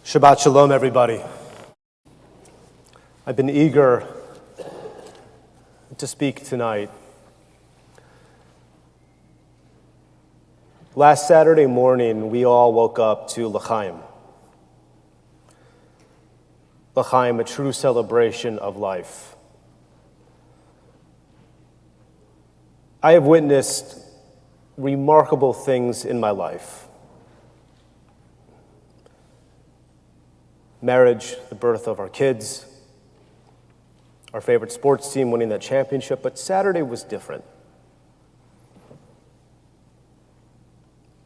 Shabbat Shalom, everybody. I've been eager to speak tonight. Last Saturday morning, we all woke up to L'chaim. L'chaim, a true celebration of life. I have witnessed remarkable things in my life. Marriage, the birth of our kids, our favorite sports team winning that championship, but Saturday was different.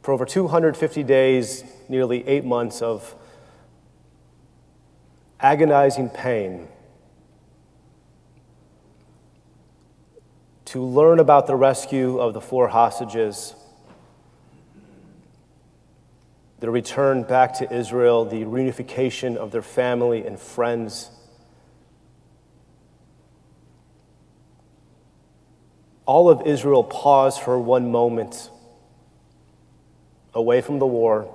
For over 250 days, nearly 8 months of agonizing pain, to learn about the rescue of the 4 hostages, the return back to Israel, the reunification of their family and friends. All of Israel paused for one moment away from the war,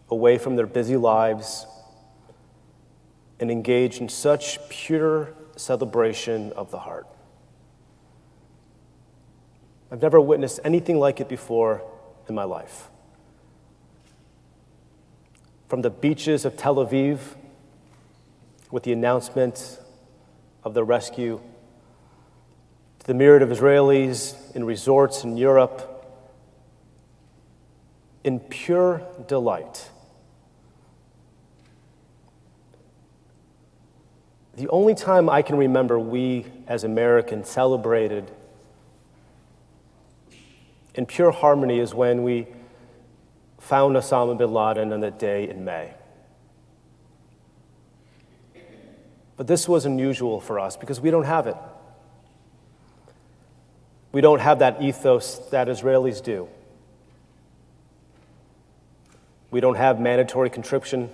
away from their busy lives, and engaged in such pure celebration of the heart. I've never witnessed anything like it before in my life. From the beaches of Tel Aviv, with the announcement of the rescue, to the myriad of Israelis in resorts in Europe, in pure delight. The only time I can remember we as Americans celebrated in pure harmony is when we found Osama bin Laden on that day in May. But this was unusual for us because we don't have it. We don't have that ethos that Israelis do. We don't have mandatory conscription.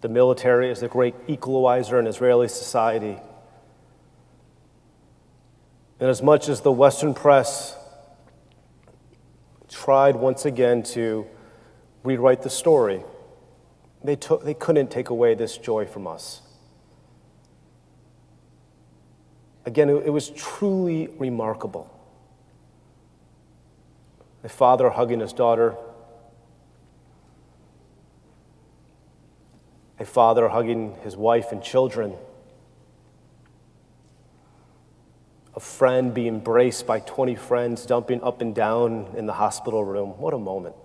The military is the great equalizer in Israeli society. And as much as the Western press tried once again to rewrite the story, they couldn't take away this joy from us. Again, it was truly remarkable. A father hugging his daughter, a father hugging his wife and children, a friend being embraced by 20 friends, jumping up and down in the hospital room. What a moment.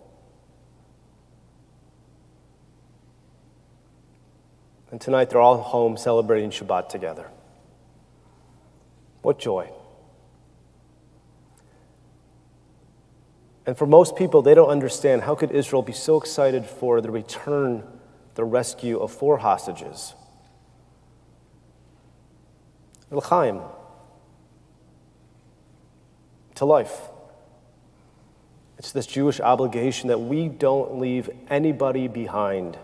And tonight they're all home celebrating Shabbat together. What joy. And for most people, they don't understand how could Israel be so excited for the return, the rescue of 4 hostages. L'chaim, to life. It's this Jewish obligation that we don't leave anybody behind.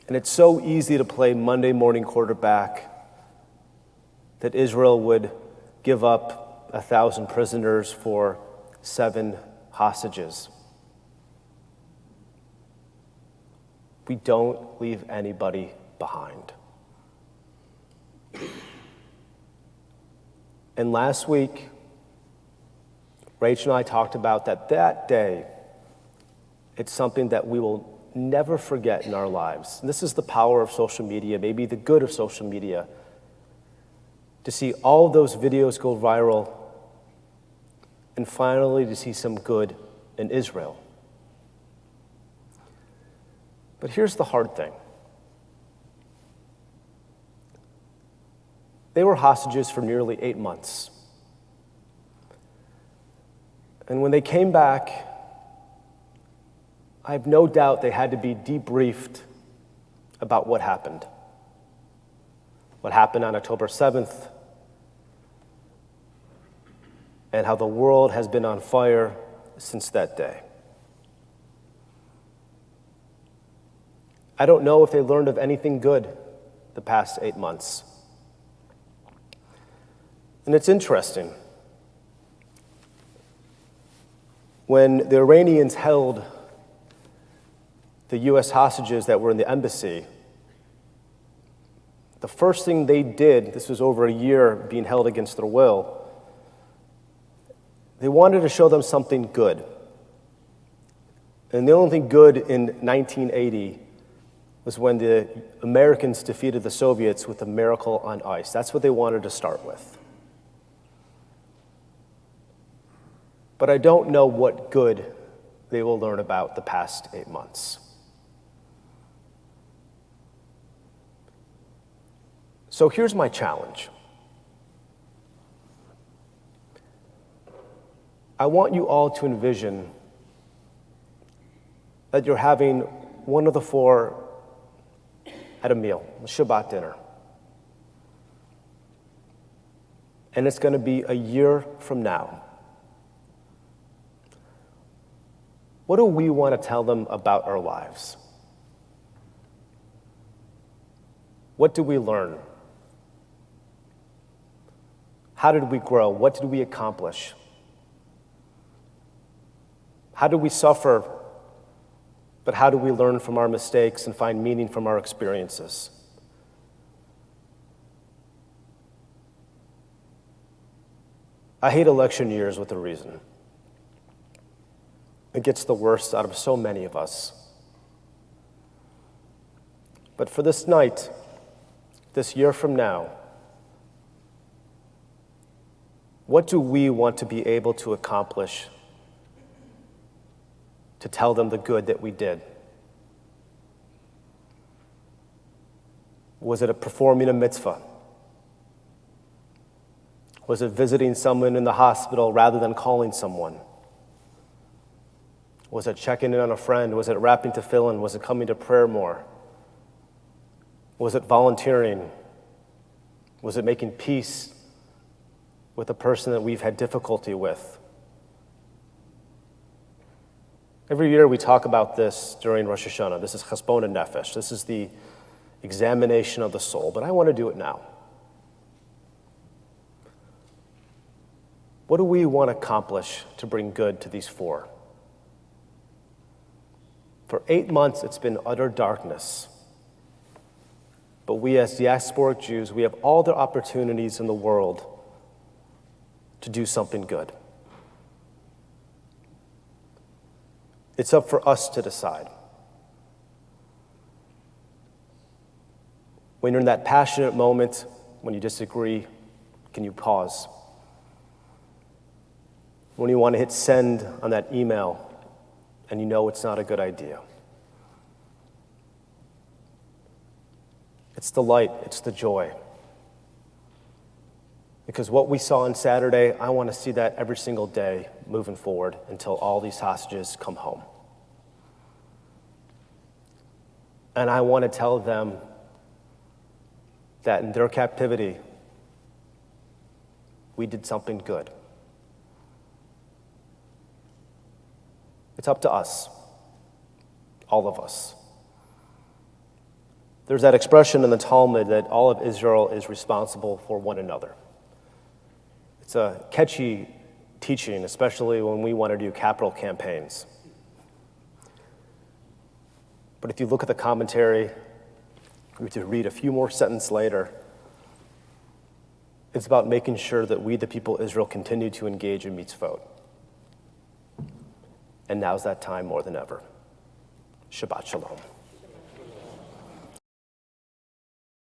And it's so easy to play Monday morning quarterback that Israel would give up 1,000 prisoners for 7 hostages. We don't leave anybody behind. And last week, Rach and I talked about that day, it's something that we will never forget in our lives. And this is the power of social media, maybe the good of social media, to see all of those videos go viral and finally to see some good in Israel. But here's the hard thing. They were hostages for nearly 8 months. And when they came back, I have no doubt they had to be debriefed about what happened. What happened on October 7th, and how the world has been on fire since that day. I don't know if they learned of anything good the past 8 months. And it's interesting. When the Iranians held the U.S. hostages that were in the embassy, the first thing they did, this was over a year being held against their will, they wanted to show them something good. And the only thing good in 1980 was when the Americans defeated the Soviets with a miracle on ice. That's what they wanted to start with. But I don't know what good they will learn about the past 8 months. So here's my challenge. I want you all to envision that you're having one of the four at a meal, a Shabbat dinner. And it's going to be a year from now. What do we want to tell them about our lives? What did we learn? How did we grow? What did we accomplish? How did we suffer? But how do we learn from our mistakes and find meaning from our experiences? I hate election years with a reason. It gets the worst out of so many of us. But for this night, this year from now, what do we want to be able to accomplish to tell them the good that we did? Was it performing a mitzvah? Was it visiting someone in the hospital rather than calling someone? Was it checking in on a friend? Was it wrapping tefillin? Was it coming to prayer more? Was it volunteering? Was it making peace with a person that we've had difficulty with? Every year we talk about this during Rosh Hashanah. This is Chesbon Nefesh. This is the examination of the soul, but I want to do it now. What do we want to accomplish to bring good to these four? For 8 months, it's been utter darkness. But we as diasporic Jews, we have all the opportunities in the world to do something good. It's up for us to decide. When you're in that passionate moment, when you disagree, can you pause? When you want to hit send on that email and you know it's not a good idea. It's the light, it's the joy. Because what we saw on Saturday, I want to see that every single day moving forward until all these hostages come home. And I want to tell them that in their captivity, we did something good. It's up to us, all of us. There's that expression in the Talmud that all of Israel is responsible for one another. It's a catchy teaching, especially when we want to do capital campaigns. But if you look at the commentary, we have to read a few more sentences later. It's about making sure that we, the people of Israel, continue to engage in mitzvot. And now's that time more than ever. Shabbat shalom.